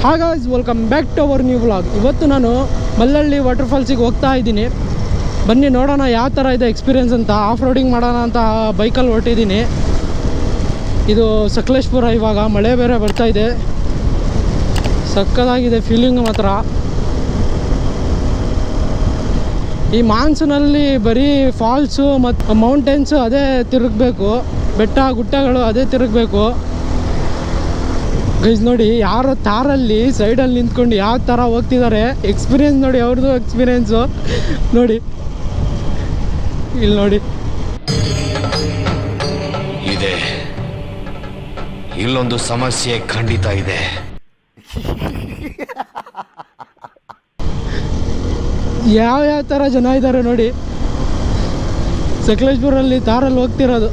Hi guys, welcome back to our new vlog. ಇವತ್ತು ನಾನು Mallalli water ಫಾಲ್ಸಿಗೆ ಹೋಗ್ತಾ ಇದ್ದೀನಿ. ಬನ್ನಿ ನೋಡೋಣ ಯಾವ ಥರ ಇದೆ ಎಕ್ಸ್ಪೀರಿಯೆನ್ಸ್ ಅಂತ. ಆಫ್ ರೋಡಿಂಗ್ ಮಾಡೋಣ ಅಂತ ಬೈಕಲ್ಲಿ ಹೊರಟಿದ್ದೀನಿ. ಇದು ಸಕಲೇಶ್ಪುರ. ಇವಾಗ ಮಳೆ ಬೇರೆ ಬರ್ತಾ ಇದೆ, ಸಕ್ಕತ್ತಾಗಿದೆ ಫೀಲಿಂಗ್ ಮಾತ್ರ. ಈ ಮಾನ್ಸೂನಲ್ಲಿ ಬರೀ ಫಾಲ್ಸು ಮತ್ತು ಮೌಂಟೇನ್ಸು ಅದೇ ತಿರುಗಬೇಕು, ಬೆಟ್ಟ ಗುಡ್ಡಗಳು ಅದೇ ತಿರುಗಬೇಕು. ಗೈಸ್ ನೋಡಿ, ಯಾರೋ ತಾರಲ್ಲಿ ಸೈಡಲ್ಲಿ ನಿಂತ್ಕೊಂಡು ಯಾವ ಥರ ಹೋಗ್ತಿದ್ದಾರೆ. ಎಕ್ಸ್ಪೀರಿಯೆನ್ಸ್ ನೋಡಿ, ಅವ್ರದ್ದು ಎಕ್ಸ್ಪೀರಿಯೆನ್ಸು ನೋಡಿ. ಇಲ್ಲಿ ನೋಡಿ, ಇದೆ ಇಲ್ಲೊಂದು ಸಮಸ್ಯೆ ಖಂಡಿತ ಇದೆ. ಯಾವ ಥರ ಜನ ಇದ್ದಾರೆ ನೋಡಿ, ಸಕಲೇಶ್ಪುರಲ್ಲಿ ತಾರಲ್ಲಿ ಹೋಗ್ತಿರೋದು.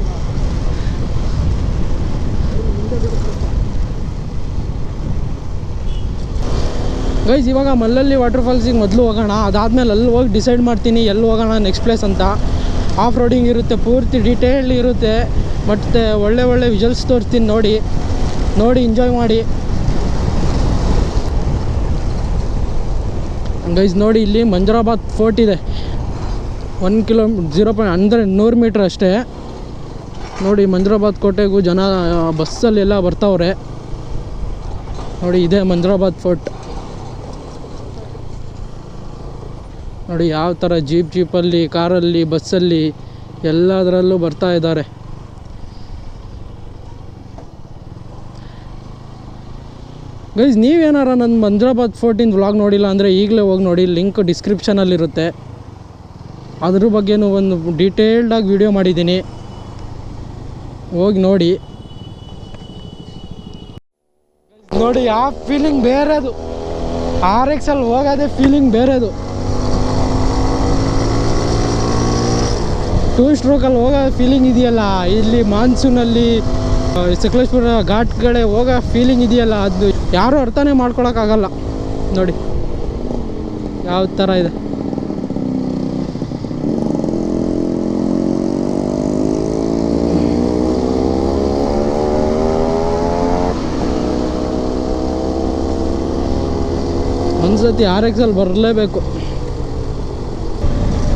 ಗೈಸ್ ಇವಾಗ ಮಲ್ಲಳ್ಳಿ ವಾಟರ್ ಫಾಲ್ಸಿಗೆ ಮೊದಲು ಹೋಗೋಣ, ಅದಾದಮೇಲೆ ಅಲ್ಲಿ ಹೋಗಿ ಡಿಸೈಡ್ ಮಾಡ್ತೀನಿ ಎಲ್ಲಿ ಹೋಗೋಣ ನೆಕ್ಸ್ಟ್ ಪ್ಲೇಸ್ ಅಂತ. ಆಫ್ ರೋಡಿಂಗ್ ಇರುತ್ತೆ, ಪೂರ್ತಿ ಡೀಟೇಲ್ ಇರುತ್ತೆ, ಮತ್ತು ಒಳ್ಳೆ ಒಳ್ಳೆ ವಿಜುವಲ್ಸ್ ತೋರಿಸ್ತೀನಿ. ನೋಡಿ ಎಂಜಾಯ್ ಮಾಡಿ. ಗೈಸ್ ನೋಡಿ, ಇಲ್ಲಿ ಮಂಜರಾಬಾದ್ ಫೋರ್ಟ್ ಇದೆ. 1 ಕಿಲೋಮೀಟರ್ 100 ಮೀಟ್ರ್ ಅಷ್ಟೇ. ನೋಡಿ, ಮಂಜರಾಬಾದ್ ಕೋಟೆಗೂ ಜನ ಬಸ್ಸಲ್ಲೆಲ್ಲ ಬರ್ತಾವ್ರೆ. ನೋಡಿ, ಇದೆ ಮಂಜರಾಬಾದ್ ಫೋರ್ಟ್. ನೋಡಿ ಯಾವ ಥರ ಜೀಪಲ್ಲಿ, ಕಾರಲ್ಲಿ, ಬಸ್ಸಲ್ಲಿ ಎಲ್ಲದರಲ್ಲೂ ಬರ್ತಾ ಇದ್ದಾರೆ. ಗೈಸ್ ನೀವೇನಾರ ನನ್ನ ಮಂಜರಾಬಾದ್ ಫೋರ್ಟಿನ ವ್ಲಾಗ್ ನೋಡಿಲ್ಲ ಅಂದರೆ ಈಗಲೇ ಹೋಗಿ ನೋಡಿ, ಲಿಂಕ್ ಡಿಸ್ಕ್ರಿಪ್ಷನಲ್ಲಿರುತ್ತೆ. ಅದ್ರ ಬಗ್ಗೆನೂ ಒಂದು ಡೀಟೇಲ್ಡಾಗಿ ವಿಡಿಯೋ ಮಾಡಿದ್ದೀನಿ, ಹೋಗಿ ನೋಡಿ. ನೋಡಿ ಆ ಫೀಲಿಂಗ್ ಬೇರೆದು, RX-ಅಲ್ಲಿ ಹೋಗೋದೇ ಫೀಲಿಂಗ್ ಬೇರೆದು. 2 ಸ್ಟ್ರೋಕಲ್ಲಿ ಹೋಗೋ ಫೀಲಿಂಗ್ ಇದೆಯಲ್ಲ, ಇಲ್ಲಿ ಮಾನ್ಸೂನಲ್ಲಿ ಸಕಲೇಶ್ಪುರ ಘಾಟ್ ಕಡೆ ಹೋಗೋ ಫೀಲಿಂಗ್ ಇದೆಯಲ್ಲ, ಅದು ಯಾರೂ ಅರ್ಥನೇ ಮಾಡ್ಕೊಳಕ್ಕಾಗಲ್ಲ. ನೋಡಿ ಯಾವ ಥರ ಇದೆ. ಒಂದ್ಸತಿ RX-ಅಲ್ಲಿ ಬರಲೇಬೇಕು.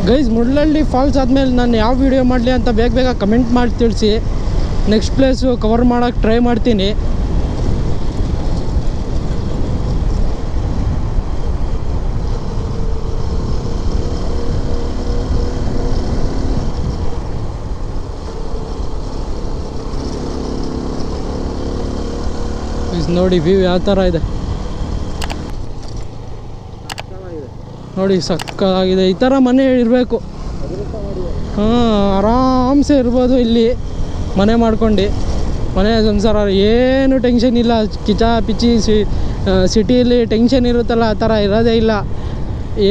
ಗೈಸ್ ಮುಳ್ಳಳ್ಳಿ ಫಾಲ್ಸ್ ಆದಮೇಲೆ ನಾನು ಯಾವ ವಿಡಿಯೋ ಮಾಡಲಿ ಅಂತ ಬೇಗ ಕಮೆಂಟ್ ಮಾಡಿ ತಿಳಿಸಿ. ನೆಕ್ಸ್ಟ್ ಪ್ಲೇಸು ಕವರ್ ಮಾಡೋಕ್ಕೆ ಟ್ರೈ ಮಾಡ್ತೀನಿ. ನೋಡಿ ವ್ಯೂ ಯಾವ ಥರ ಇದೆ ನೋಡಿ, ಸಕ್ಕತ್ತಾಗಿದೆ. ಈ ಥರ ಮನೆ ಇರಬೇಕು. ಆರಾಮ್ಸೆ ಇರ್ಬೋದು ಇಲ್ಲಿ ಮನೆ ಮಾಡ್ಕೊಂಡು. ಮನೆ ಸಂಸಾರ ಏನು ಟೆನ್ಷನ್ ಇಲ್ಲ. ಪಿಚಿ ಸಿಟಿಯಲ್ಲಿ ಟೆನ್ಷನ್ ಇರುತ್ತಲ್ಲ, ಆ ಥರ ಇರೋದೇ ಇಲ್ಲ.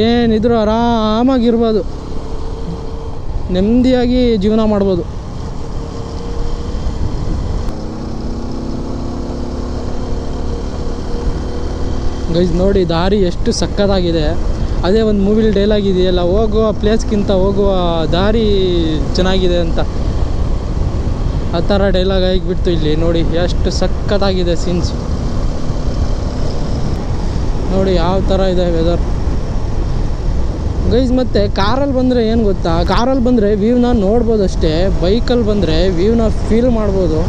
ಏನಿದ್ರು ಆರಾಮಾಗಿರ್ಬೋದು, ನೆಮ್ಮದಿಯಾಗಿ ಜೀವನ ಮಾಡ್ಬೋದು. ಗೈಸ್ ನೋಡಿ, ದಾರಿ ಎಷ್ಟು ಸಕ್ಕತ್ತಾಗಿದೆ. ಅದೇ ಒಂದು ಮೂವಿಲಿ ಡೈಲಾಗ್ ಇದೆಯಲ್ಲ, ಹೋಗುವ ಪ್ಲೇಸ್ಗಿಂತ ಹೋಗುವ ದಾರಿ ಚೆನ್ನಾಗಿದೆ ಅಂತ. ಆ ಥರ ಡೈಲಾಗ್ ಆಗಿಬಿಡ್ತು ಇಲ್ಲಿ. ನೋಡಿ ಎಷ್ಟು ಸಕ್ಕತ್ತಾಗಿದೆ ಸೀನ್ಸ್. ನೋಡಿ ಯಾವ ಥರ ಇದೆ ವೆದರ್. ಗೈಸ್ ಮತ್ತು ಕಾರಲ್ಲಿ ಬಂದರೆ ಏನು ಗೊತ್ತಾ, ಕಾರಲ್ಲಿ ಬಂದರೆ ವ್ಯೂನ ನೋಡ್ಬೋದು ಅಷ್ಟೇ. ಬೈಕಲ್ಲಿ ಬಂದರೆ ವ್ಯೂನ ಫೀಲ್ ಮಾಡ್ಬೋದು.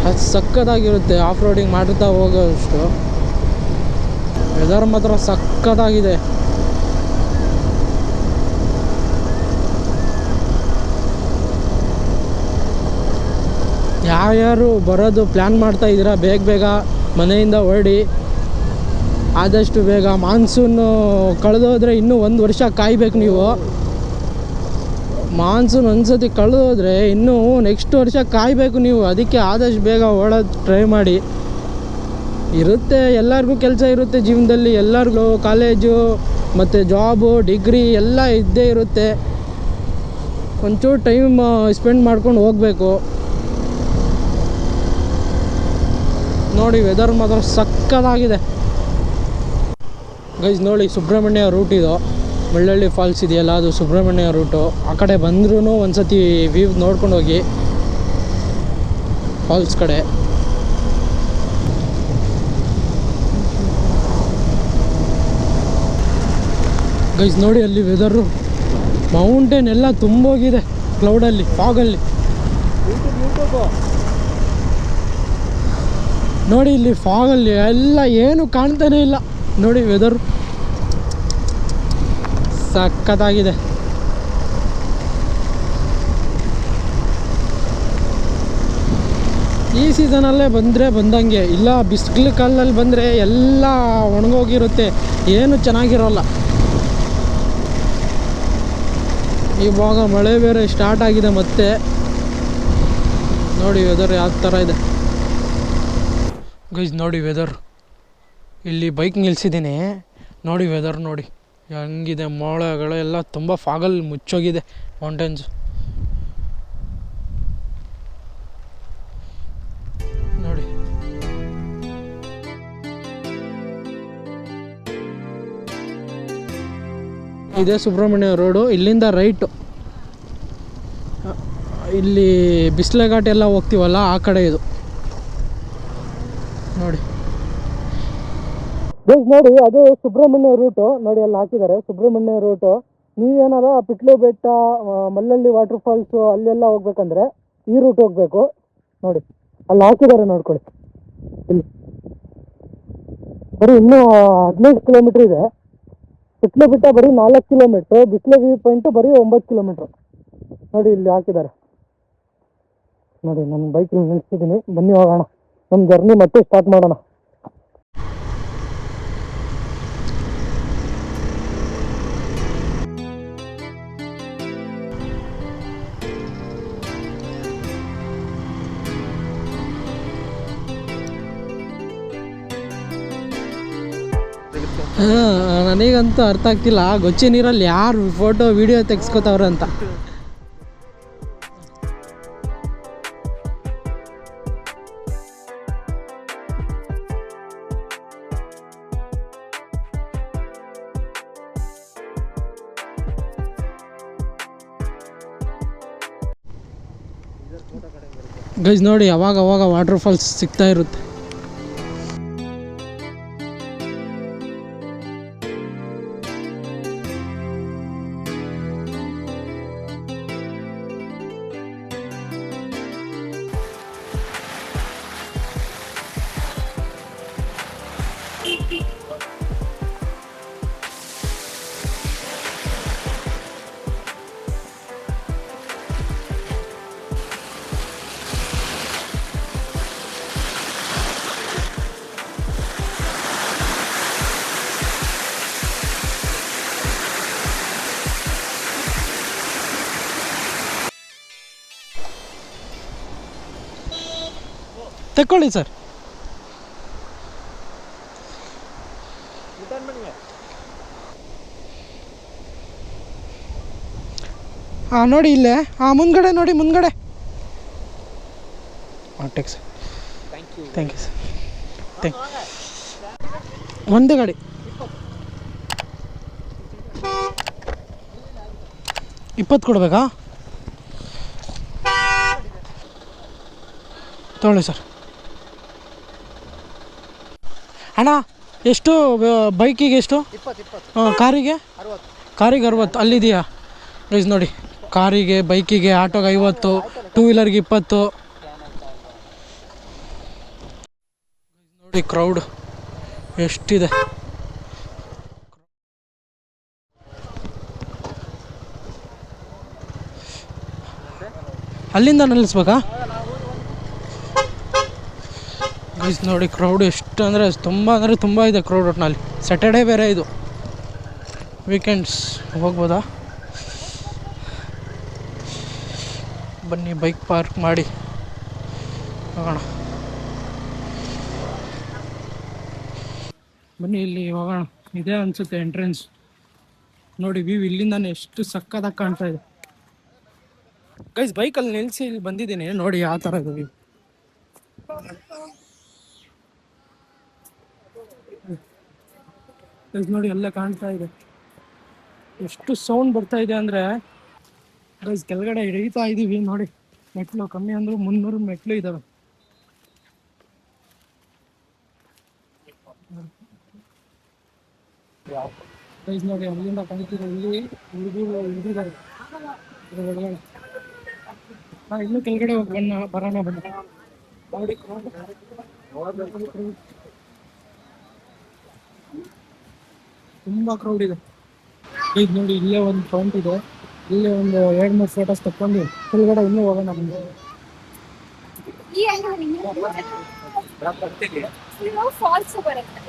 ಅದು ಸಕ್ಕತ್ತಾಗಿರುತ್ತೆ ಆಫ್ ರೋಡಿಂಗ್ ಮಾಡ್ತಾ ಹೋಗೋಷ್ಟು. ವೆದರ್ ಮಾತ್ರ ಸಕ್ಕತ್ತಾಗಿದೆ. ಯಾರ್ಯಾರು ಬರೋದು ಪ್ಲ್ಯಾನ್ ಮಾಡ್ತಾ ಇದ್ದೀರಾ, ಬೇಗ ಮನೆಯಿಂದ ಹೊರಡಿ ಆದಷ್ಟು ಬೇಗ. ಮಾನ್ಸೂನು ಕಳೆದೋದ್ರೆ ಇನ್ನೂ 1 ವರ್ಷ ಕಾಯ್ಬೇಕು ನೀವು. ಮಾನ್ಸೂನ್ ಒಂದ್ಸತಿ ಕಳೆದೋದ್ರೆ ಇನ್ನೂ ನೆಕ್ಸ್ಟ್ ವರ್ಷ ಕಾಯಬೇಕು ನೀವು. ಅದಕ್ಕೆ ಆದಷ್ಟು ಬೇಗ ಓಡೋದು ಟ್ರೈ ಮಾಡಿ. ಇರುತ್ತೆ, ಎಲ್ಲರಿಗೂ ಕೆಲಸ ಇರುತ್ತೆ ಜೀವನದಲ್ಲಿ. ಎಲ್ಲರಿಗೂ ಕಾಲೇಜು ಮತ್ತು ಜಾಬು, ಡಿಗ್ರಿ ಎಲ್ಲ ಇದ್ದೇ ಇರುತ್ತೆ. ಒಂಚೂರು ಟೈಮ್ ಸ್ಪೆಂಡ್ ಮಾಡ್ಕೊಂಡು ಹೋಗಬೇಕು. ನೋಡಿ ವೆದರ್ ಮಾತ್ರ ಸಕ್ಕತ್ತಾಗಿದೆ. ಗೈಸ್ ನೋಡಿ, ಸುಬ್ರಹ್ಮಣ್ಯ ರೂಟ್ ಇದು. ಮಳ್ಳಳ್ಳಿ ಫಾಲ್ಸ್ ಇದೆಯಲ್ಲ, ಅದು ಸುಬ್ರಹ್ಮಣ್ಯ ರೂಟು. ಆ ಕಡೆ ಬಂದ್ರೂ ಒಂದು ಸತಿ ವ್ಯೂ ನೋಡ್ಕೊಂಡು ಹೋಗಿ ಫಾಲ್ಸ್ ಕಡೆ. ಗೈಸ್ ನೋಡಿ ಅಲ್ಲಿ ವೆದರು, ಮೌಂಟೇನ್ ಎಲ್ಲ ತುಂಬೋಗಿದೆ ಕ್ಲೌಡಲ್ಲಿ, ಫಾಗಲ್ಲಿ. ನೋಡಿ ಇಲ್ಲಿ ಫಾಗಲ್ಲಿ ಎಲ್ಲ ಏನು ಕಾಣ್ತಾನೆ ಇಲ್ಲ. ನೋಡಿ ವೆದರು ಸಖತ್ತಾಗಿದೆ. ಈ ಸೀಸನಲ್ಲೇ ಬಂದರೆ ಬಂದಂಗೆ, ಇಲ್ಲ ಬಿಸಿಲು ಕಾಲದಲ್ಲಿ ಬಂದರೆ ಎಲ್ಲ ಒಣಗೋಗಿರುತ್ತೆ, ಏನು ಚೆನ್ನಾಗಿರೋಲ್ಲ. ಇವಾಗ ಮಳೆ ಬೇರೆ ಸ್ಟಾರ್ಟ್ ಆಗಿದೆ ಮತ್ತೆ. ನೋಡಿ ವೆದರ್ ಯಾವ ಥರ ಇದೆ ಗೈಸ್. ನೋಡಿ ವೆದರ್, ಇಲ್ಲಿ ಬೈಕ್ ನಿಲ್ಸಿದ್ದೀನಿ, ನೋಡಿ ವೆದರ್ ನೋಡಿ ಹೆಂಗಿದೆ. ಮೋಡಗಳೆಲ್ಲ ತುಂಬ ಫಾಗಲ್ಲಿ ಮುಚ್ಚೋಗಿದೆ ಮೌಂಟೇನ್ಸ್. ನೋಡಿ ಇದೇ ಸುಬ್ರಹ್ಮಣ್ಯ ರೋಡು. ಇಲ್ಲಿಂದ ರೈಟು, ಇಲ್ಲಿ ಬಿಸ್ಲೆ ಘಾಟ್ ಎಲ್ಲ ಹೋಗ್ತೀವಲ್ಲ ಆ ಕಡೆ ಇದು. ನೋಡಿ ನೋಡಿ ಅದು ಸುಬ್ರಹ್ಮಣ್ಯ ರೂಟು. ನೋಡಿ ಅಲ್ಲಿ ಹಾಕಿದ್ದಾರೆ ಸುಬ್ರಹ್ಮಣ್ಯ ರೂಟು. ನೀವೇನಾರ ಪಿಟ್ಲು ಬೆಟ್ಟ, ಮಲ್ಲಳ್ಳಿ ವಾಟರ್ ಫಾಲ್ಸು ಅಲ್ಲೆಲ್ಲ ಹೋಗ್ಬೇಕಂದ್ರೆ ಈ ರೂಟ್ ಹೋಗಬೇಕು. ನೋಡಿ ಅಲ್ಲಿ ಹಾಕಿದ್ದಾರೆ, ನೋಡ್ಕೊಳ್ಳಿ. ಇಲ್ಲಿ ಬರೀ ಇನ್ನೂ 15 ಕಿಲೋಮೀಟ್ರ್ ಇದೆ. ಪಿಟ್ಲು ಬೆಟ್ಟ ಬರೀ 4 ಕಿಲೋಮೀಟ್ರು, ಬಿಸ್ಲೆ ವ್ಯೂ ಪಾಯಿಂಟು ಬರೀ 9 ಕಿಲೋಮೀಟ್ರು. ನೋಡಿ ಇಲ್ಲಿ ಹಾಕಿದ್ದಾರೆ. ನೋಡಿ ನನ್ನ ಬೈಕ್ ನಿಲ್ಲಿಸ್ತಿದ್ದೀನಿ, ಬನ್ನಿ ಹೋಗೋಣ, ನಮ್ಮ ಜರ್ನಿ ಮತ್ತೆ ಸ್ಟಾರ್ಟ್ ಮಾಡೋಣ. ನನಗಂತೂ ಅರ್ಥ ಆಗ್ತಿಲ್ಲ, ಗೊಚ್ಚಿ ನೀರಲ್ಲಿ ಯಾರು ಫೋಟೋ ವಿಡಿಯೋ ತೆಗೆಸ್ಕೋತಾವ್ರೆ ಅಂತ. ಗೈಸ್ ನೋಡಿ ಅವಾಗ ಅವಾಗ ವಾಟರ್ ಫಾಲ್ಸ್ ಸಿಗ್ತಾ ಇರುತ್ತೆ. ತಗೊಳ್ಳಿ ಸರ್. ಹಾಂ ನೋಡಿ ಇಲ್ಲೇ, ಹಾಂ ಮುಂದ್ಗಡೆ ನೋಡಿ, ಮುಂದ್ಗಡೆ. ಹಾಂ take sir, thank you sir. ಒಂದು ಗಾಡಿ 20 ಕೊಡಬೇಕಾ? ತೊಗೊಳ್ಳಿ ಸರ್. ಅಣ್ಣ ಎಷ್ಟು ಬೈಕಿಗೆ ಎಷ್ಟು? 20. ಹಾಂ ಕಾರಿಗೆ 60. ಅಲ್ಲಿದೆಯಾ ಪ್ರೈಸ್ ನೋಡಿ, ಕಾರಿಗೆ, ಬೈಕಿಗೆ, ಆಟೋಗೆ 50, 2 ವೀಲರ್ಗೆ 20. ನೋಡಿ ಕ್ರೌಡ್ ಎಷ್ಟಿದೆ. ಅಲ್ಲಿಂದ ನಿಲ್ಲಿಸ್ಬೇಕಾ ಗೈಸ್? ನೋಡಿ ಕ್ರೌಡ್ ಎಷ್ಟು ಅಂದರೆ ತುಂಬ ಇದೆ ಕ್ರೌಡ್. ಒಟ್ಟಿನಲ್ಲಿ ಸ್ಯಾಟರ್ಡೇ ಬೇರೆ, ಇದು ವೀಕೆಂಡ್ಸ್ ಹೋಗ್ಬೋದಾ? ಬನ್ನಿ ಬೈಕ್ ಪಾರ್ಕ್ ಮಾಡಿ ಹೋಗೋಣ. ಬನ್ನಿ ಇಲ್ಲಿ ಹೋಗೋಣ. ಇದೇ ಅನಿಸುತ್ತೆ ಎಂಟ್ರೆನ್ಸ್. ನೋಡಿ ವ್ಯೂ ಇಲ್ಲಿಂದಾನೆ ಎಷ್ಟು ಸಕ್ಕತ್ತಾಗಿ ಕಾಣ್ತಾ ಇದೆ ಗೈಸ್. ಬೈಕಲ್ಲಿ ನಿಲ್ಲಿಸಿ ಇಲ್ಲಿ ಬಂದಿದ್ದೀನಿ, ನೋಡಿ ಯಾವ ಥರ ಇದೆ ವ್ಯೂ. ನೋಡಿ ಎಲ್ಲ ಕಾಣ್ತಾ ಇದೆ, ಎಷ್ಟು ಸೌಂಡ್ ಬರ್ತಾ ಇದೆ ಅಂದರೆ ಗೈಸ್. ಕೆಳಗಡೆ ಹಿಡಿತಾ ಇದ್ದೀವಿ ನೋಡಿ, ಮೆಟ್ಲು ಕಮ್ಮಿ ಅಂದರೂ 300 ಮೆಟ್ಲು ಇದ್ದಾವೆ. ಗೈಸ್ ನೋಡಿ ಅಲ್ಲಿಂದ ಕಾಣ್ತಿರೋ ಇಲ್ಲಿ ಹುಡುಗರು ಹಿಡಿದಾರೆ. ಇನ್ನೂ ಕೆಳಗಡೆ ಹೋಗಿ ಬರೋಣ ಬನ್ನಿ. ನೋಡಿ ತುಂಬಾ ಕ್ರೌಡ್ ಇದೆ. ಈಗ ನೋಡಿ ಇಲ್ಲೇ ಒಂದು ಫೌಂಟ್ ಇದೆ, ಇಲ್ಲೇ ಒಂದು 2-3 ಫೋಟೋಸ್ ತಕ್ಕೊಂಡು ಕೆಳಗಡೆ ಇನ್ನೂ ಹೋಗೋಣ ಬನ್ನಿ. ಫಾಲ್ಸ್ ಬರುತ್ತೆ.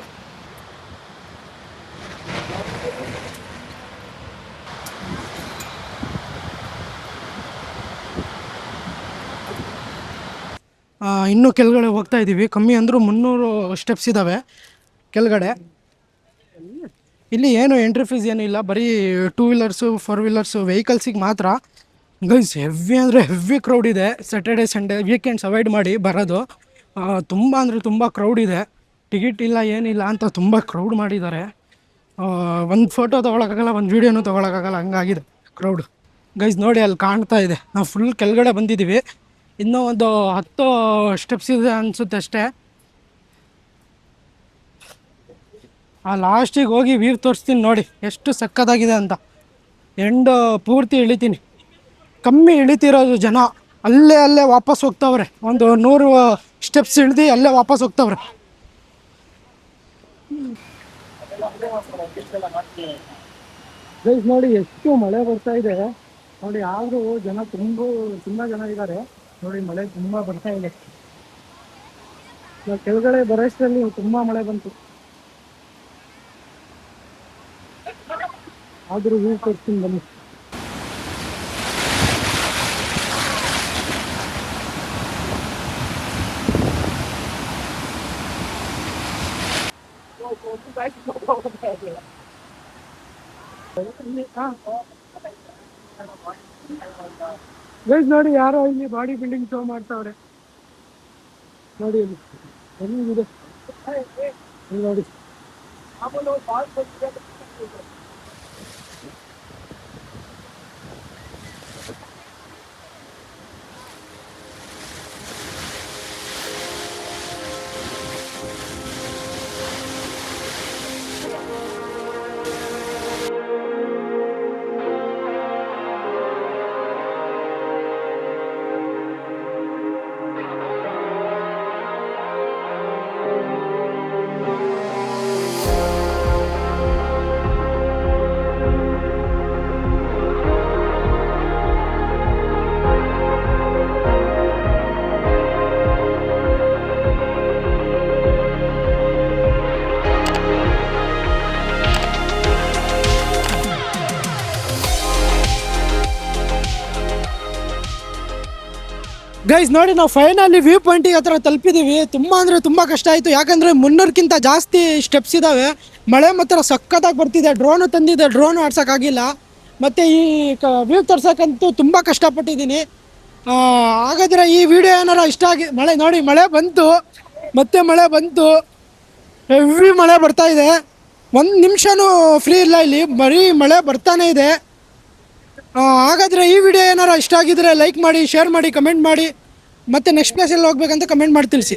ಇನ್ನೂ ಕೆಳಗಡೆ ಹೋಗ್ತಾ ಇದ್ದೀವಿ. ಕಮ್ಮಿ ಅಂದರೂ 300 ಸ್ಟೆಪ್ಸ್ ಇದ್ದಾವೆ ಕೆಳಗಡೆ. ಇಲ್ಲಿ ಏನು ಎಂಟ್ರಿ ಫೀಸ್ ಏನಿಲ್ಲ, ಬರೀ 2 ವೀಲರ್ಸು 4 ವೀಲರ್ಸು ವೆಹಿಕಲ್ಸಿಗೆ ಮಾತ್ರ. ಗೈಸ್ ಹೆವಿ ಅಂದರೆ ಹೆವಿ ಕ್ರೌಡ್ ಇದೆ. ಸ್ಯಾಟರ್ಡೆ ಸಂಡೇ ವೀಕೆಂಡ್ಸ್ ಅವಾಯ್ಡ್ ಮಾಡಿ ಬರೋದು. ತುಂಬ ಅಂದರೆ ತುಂಬ ಕ್ರೌಡ್ ಇದೆ. ಟಿಕೆಟ್ ಇಲ್ಲ ಏನಿಲ್ಲ ಅಂತ ತುಂಬ ಕ್ರೌಡ್ ಮಾಡಿದ್ದಾರೆ. ಒಂದು ಫೋಟೋ ತೊಗೊಳಕ್ಕಾಗಲ್ಲ, ಒಂದು ವೀಡಿಯೋನೂ ತೊಗೊಳಕ್ಕಾಗಲ್ಲ, ಹಂಗಾಗಿದೆ ಕ್ರೌಡ್. ಗೈಸ್ ನೋಡಿ ಅಲ್ಲಿ ಕಾಣ್ತಾ ಇದೆ, ನಾವು ಫುಲ್ ಕೆಳಗಡೆ ಬಂದಿದ್ದೀವಿ. ಇನ್ನೂ ಒಂದು 10 ಸ್ಟೆಪ್ಸ್ ಇದೆ ಅನಿಸುತ್ತೆ ಅಷ್ಟೇ. ಆ ಲಾಸ್ಟಿಗೆ ಹೋಗಿ ವ್ಯೂ ತೋರಿಸ್ತೀನಿ ನೋಡಿ ಎಷ್ಟು ಸಕ್ಕತ್ತಾಗಿದೆ ಅಂತ. ಎಂಡು ಪೂರ್ತಿ ಇಳಿತೀನಿ. ಕಮ್ಮಿ ಇಳಿತಿರೋದು ಜನ, ಅಲ್ಲೇ ವಾಪಸ್ ಹೋಗ್ತಾವ್ರೆ. ಒಂದು 100 ಸ್ಟೆಪ್ಸ್ ಇಳಿದು ಅಲ್ಲೇ ವಾಪಸ್ ಹೋಗ್ತಾವ್ರೆ. ಗೈಸ್ ನೋಡಿ ಎಷ್ಟು ಮಳೆ ಬರ್ತಾ ಇದೆ ನೋಡಿ. ಆದರೂ ಜನ ತುಂಬ ಜನ ಇದ್ದಾರೆ ನೋಡಿ. ಮಳೆ ತುಂಬ ಬರ್ತಾ ಇದೆ. ಕೆಳಗಡೆ ಬರೋಷ್ಟರಲ್ಲಿ ತುಂಬ ಮಳೆ ಬಂತು. ಆದರೂ ವ್ಯೂ ತೋರಿಸ್ತೀನಿ ಬನ್ನಿ. ಗೈಸ್ ನೋಡಿ ಯಾರೋ ಇಲ್ಲಿ ಬಾಡಿ ಬಿಲ್ಡಿಂಗ್ ಶೋ ಮಾಡ್ತಾವ್ರೆ ನೋಡಿ. ಇಲ್ಲಿ ಹೆಂಗಿದೆ ನೋಡಿ. ಗೈಸ್ ನೋಡಿ ನಾವು ಫೈನಲಿ ವ್ಯೂ ಪಾಯಿಂಟಿಗೆ ಹತ್ರ ತಲುಪಿದ್ದೀವಿ. ತುಂಬ ಅಂದರೆ ತುಂಬ ಕಷ್ಟ ಆಯಿತು, ಯಾಕಂದರೆ 300ಕ್ಕಿಂತ ಜಾಸ್ತಿ ಸ್ಟೆಪ್ಸ್ ಇದ್ದಾವೆ. ಮಳೆ ಮಾತ್ರ ಸಖತ್ತಾಗಿ ಬರ್ತಿದೆ. ಡ್ರೋನು ತಂದಿದ್ದೆ, ಡ್ರೋನು ಆಡ್ಸೋಕ್ಕಾಗಿಲ್ಲ. ಮತ್ತು ಈ ವ್ಯೂ ತರ್ಸೋಕ್ಕಂತೂ ತುಂಬ ಕಷ್ಟಪಟ್ಟಿದ್ದೀನಿ. ಹಾಗಾದರೆ ಈ ವಿಡಿಯೋ ಏನಾರ ಇಷ್ಟ ಆಗಿ, ಮಳೆ ನೋಡಿ ಮಳೆ ಬಂತು, ಮತ್ತೆ ಮಳೆ ಬಂತು, ಹೆವಿ ಮಳೆ ಬರ್ತಾ ಇದೆ. 1 ನಿಮಿಷನೂ ಫ್ರೀ ಇಲ್ಲ, ಇಲ್ಲಿ ಬರೀ ಮಳೆ ಬರ್ತಾನೆ ಇದೆ. ಹಾಗಾದರೆ ಈ ವಿಡಿಯೋ ಏನಾರು ಇಷ್ಟ ಆಗಿದ್ರೆ ಲೈಕ್ ಮಾಡಿ, ಶೇರ್ ಮಾಡಿ, ಕಮೆಂಟ್ ಮಾಡಿ. ಮತ್ತು ನೆಕ್ಸ್ಟ್ ಪ್ಲೇಸಲ್ಲಿ ಹೋಗ್ಬೇಕಂತ ಕಮೆಂಟ್ ಮಾಡಿ ತಿಳಿಸಿ.